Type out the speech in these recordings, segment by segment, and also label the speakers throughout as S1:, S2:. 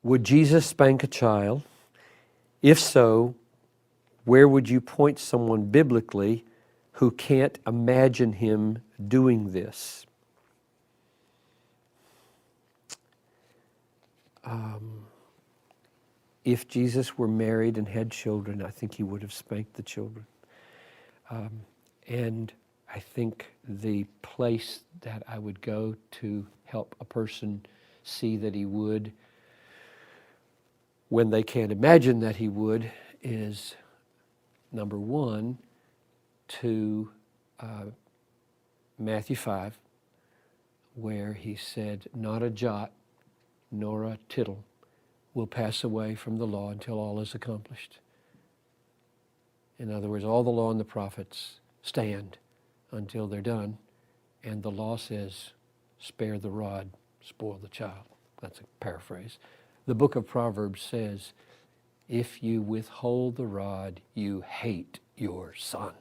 S1: Would Jesus spank a child? If so, where would you point someone biblically who can't imagine him doing this? If Jesus were married and had children, I think he would have spanked the children. And I think the place that I would go to help a person see that he would, when they can't imagine that he would, is number one, to Matthew 5, where he said, not a jot nor a tittle will pass away from the law until all is accomplished. In other words, all the law and the prophets stand until they're done, and the law says, spare the rod, spoil the child. That's a paraphrase. The book of Proverbs says, if you withhold the rod, you hate your son.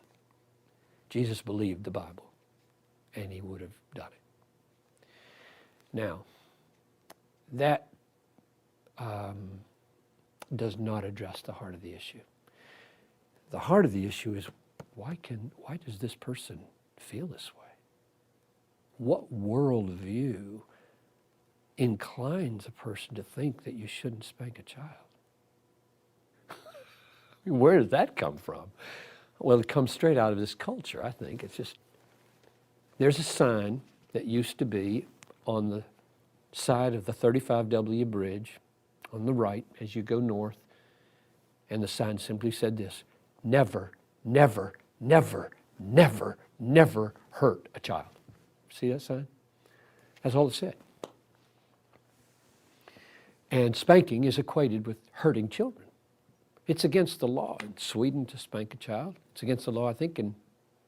S1: Jesus believed the Bible, and he would have done it. Now, that does not address the heart of the issue. The heart of the issue is, why does this person feel this way? What worldview inclines a person to think that you shouldn't spank a child? Where does that come from? Well, it comes straight out of this culture, I think. It's just, there's a sign that used to be on the side of the 35W bridge on the right as you go north, and the sign simply said this: never, never, never, never, never hurt a child. See that sign? That's all it said. And spanking is equated with hurting children. It's against the law in Sweden to spank a child. It's against the law, I think, in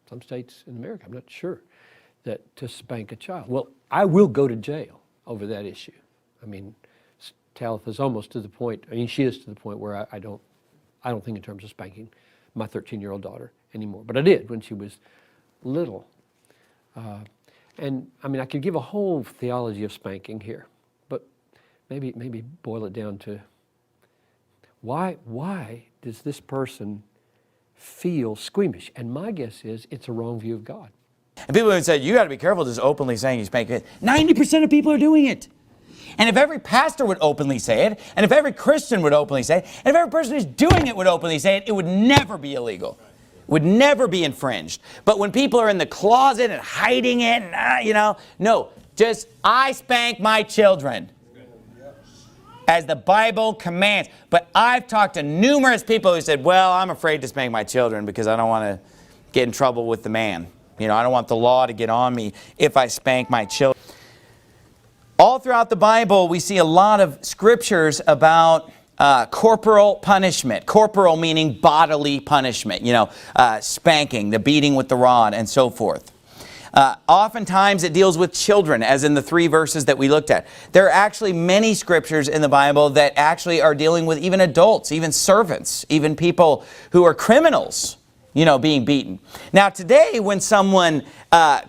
S1: some states in America, I'm not sure, that to spank a child. Well, I will go to jail over that issue. I mean, Talitha's almost to the point, I mean, she is to the point where I don't think in terms of spanking my 13-year-old daughter anymore. But I did when she was little. And I mean, I could give a whole theology of spanking here, but maybe boil it down to why does this person feel squeamish? And my guess is it's a wrong view of God.
S2: And people have said, you got to be careful just openly saying you spank it. 90% of people are doing it. And if every pastor would openly say it, and if every Christian would openly say it, and if every person who's doing it would openly say it, it would never be illegal. It would never be infringed. But when people are in the closet and hiding it, and, no, just I spank my children as the Bible commands. But I've talked to numerous people who said, well, I'm afraid to spank my children because I don't want to get in trouble with the man. I don't want the law to get on me if I spank my children. All throughout the Bible, we see a lot of scriptures about corporal punishment. Corporal meaning bodily punishment. Spanking, the beating with the rod, and so forth. Oftentimes it deals with children, as in the 3 verses that we looked at. There are actually many scriptures in the Bible that actually are dealing with even adults, even servants, even people who are criminals, being beaten. Now today, when someone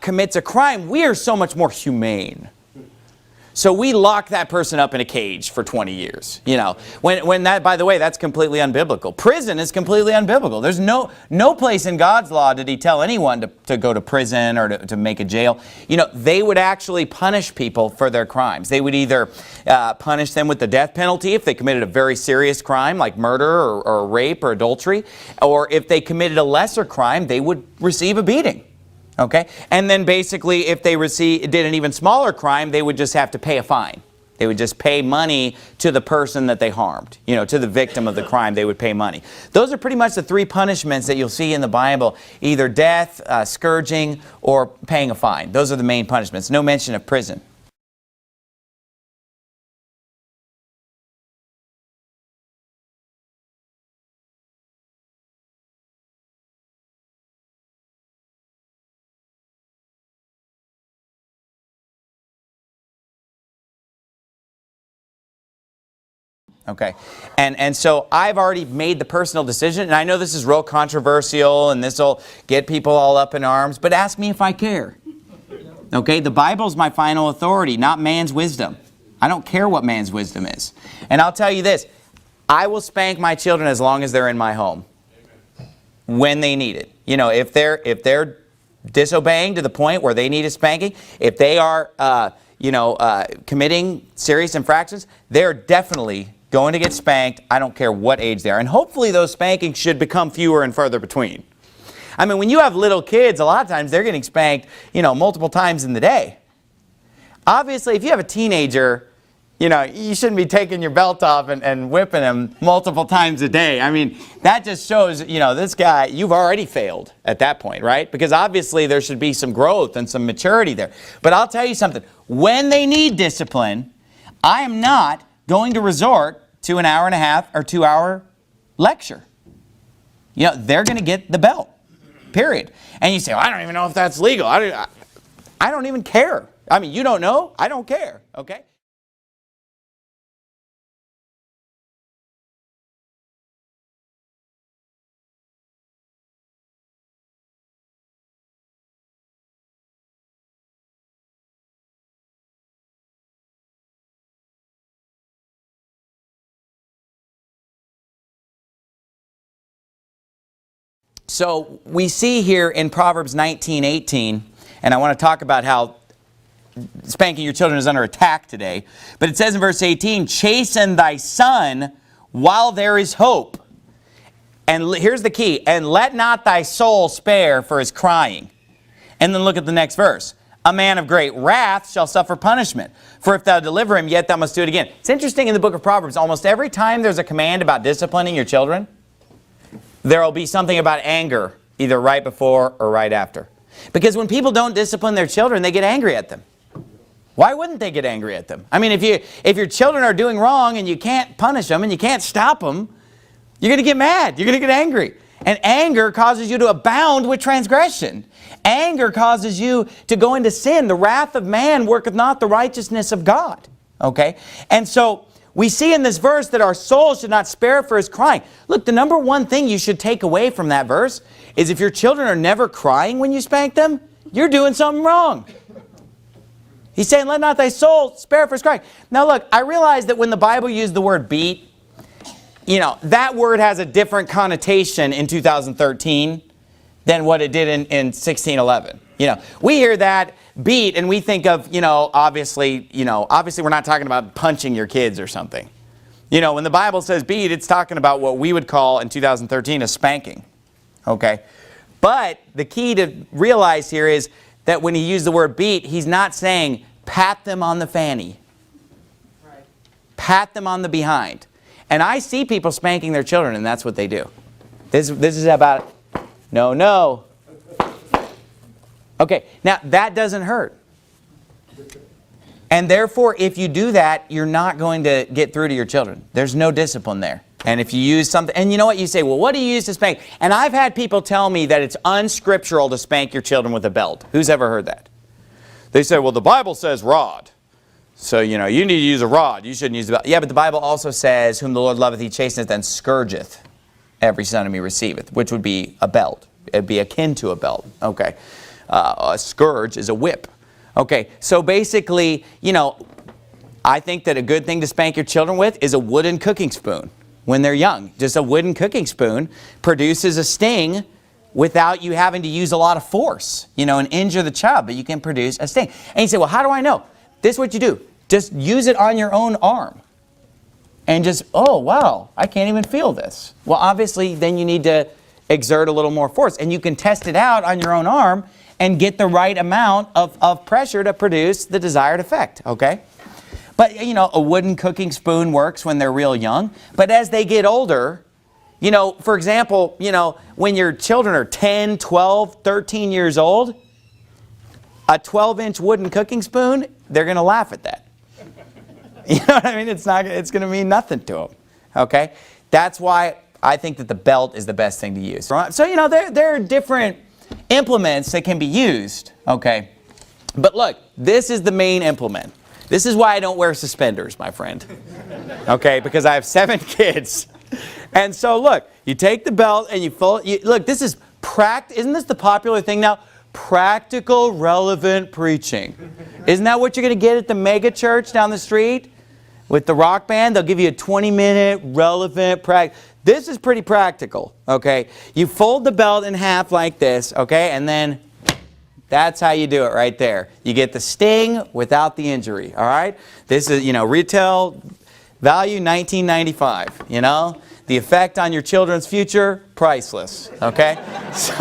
S2: commits a crime, we are so much more humane. So we lock that person up in a cage for 20 years. When that, by the way, that's completely unbiblical. Prison is completely unbiblical. There's no place in God's law did he tell anyone to go to prison or to make a jail. They would actually punish people for their crimes. They would either punish them with the death penalty if they committed a very serious crime like murder or rape or adultery, or if they committed a lesser crime, they would receive a beating. Okay, and then basically if they did an even smaller crime, they would just have to pay a fine. They would just pay money to the person that they harmed. To the victim of the crime, they would pay money. Those are pretty much the 3 punishments that you'll see in the Bible: either death, scourging, or paying a fine. Those are the main punishments. No mention of prison. Okay, and so I've already made the personal decision, and I know this is real controversial, and this will get people all up in arms, but ask me if I care. Okay, the Bible's my final authority, not man's wisdom. I don't care what man's wisdom is. And I'll tell you this, I will spank my children as long as they're in my home. When they need it. You know, if they're disobeying to the point where they need a spanking, if they are, committing serious infractions, they're definitely going to get spanked. I don't care what age they are. And hopefully those spankings should become fewer and further between. I mean, when you have little kids, a lot of times they're getting spanked, multiple times in the day. Obviously, if you have a teenager, you shouldn't be taking your belt off and whipping him multiple times a day. I mean, that just shows, this guy, you've already failed at that point, right? Because obviously there should be some growth and some maturity there. But I'll tell you something. When they need discipline, I am not going to resort to an hour and a half or 2 hour lecture. They're going to get the belt, period. And you say, well, I don't even know if that's legal. I don't even care. I mean, you don't know? I don't care, okay? So we see here in Proverbs 19:18, and I want to talk about how spanking your children is under attack today. But it says in verse 18, chasten thy son while there is hope. And here's the key, and let not thy soul spare for his crying. And then look at the next verse. A man of great wrath shall suffer punishment. For if thou deliver him, yet thou must do it again. It's interesting in the book of Proverbs, almost every time there's a command about disciplining your children, there will be something about anger, either right before or right after. Because when people don't discipline their children, they get angry at them. Why wouldn't they get angry at them? I mean, if your children are doing wrong and you can't punish them and you can't stop them, you're going to get mad. You're going to get angry. And anger causes you to abound with transgression. Anger causes you to go into sin. The wrath of man worketh not the righteousness of God. Okay? And so we see in this verse that our soul should not spare for his crying. Look, the number one thing you should take away from that verse is if your children are never crying when you spank them, you're doing something wrong. He's saying, let not thy soul spare for his crying. Now look, I realize that when the Bible used the word beat, that word has a different connotation in 2013 than what it did in 1611. We hear that beat and we think of, obviously we're not talking about punching your kids or something. When the Bible says beat, it's talking about what we would call in 2013 a spanking. Okay? But the key to realize here is that when he used the word beat, he's not saying pat them on the fanny. Right. Pat them on the behind. And I see people spanking their children, and that's what they do. This is about, no. Okay, now that doesn't hurt. And therefore, if you do that, you're not going to get through to your children. There's no discipline there. And if you use something, and you know what, you say, well, what do you use to spank? And I've had people tell me that it's unscriptural to spank your children with a belt. Who's ever heard that? They say, well, the Bible says rod. So, you need to use a rod. You shouldn't use the belt. Yeah, but the Bible also says, whom the Lord loveth, he chasteneth and scourgeth. Every son of me receiveth, which would be a belt. It'd be akin to a belt. Okay. A scourge is a whip. Okay, so basically, I think that a good thing to spank your children with is a wooden cooking spoon when they're young. Just a wooden cooking spoon produces a sting without you having to use a lot of force, and injure the child, but you can produce a sting. And you say, well, how do I know? This is what you do. Just use it on your own arm. And just, oh, wow, I can't even feel this. Well, obviously, then you need to exert a little more force. And you can test it out on your own arm and get the right amount of pressure to produce the desired effect, okay? But, a wooden cooking spoon works when they're real young. But as they get older, for example, when your children are 10, 12, 13 years old, a 12-inch wooden cooking spoon, they're going to laugh at that. You know what I mean? It's going to mean nothing to them, okay? That's why I think that the belt is the best thing to use. So, there are different implements that can be used, okay? But look, this is the main implement. This is why I don't wear suspenders, my friend, okay? Because I have 7 kids. And so, look, you take the belt and look, this is isn't this the popular thing now? practical, relevant preaching. Isn't that what you're going to get at the mega church down the street? With the rock band, they'll give you a 20-minute relevant practice. This is pretty practical, okay? You fold the belt in half like this, okay? And then that's how you do it right there. You get the sting without the injury, all right? This is, retail value $19.95, The effect on your children's future, priceless, okay? So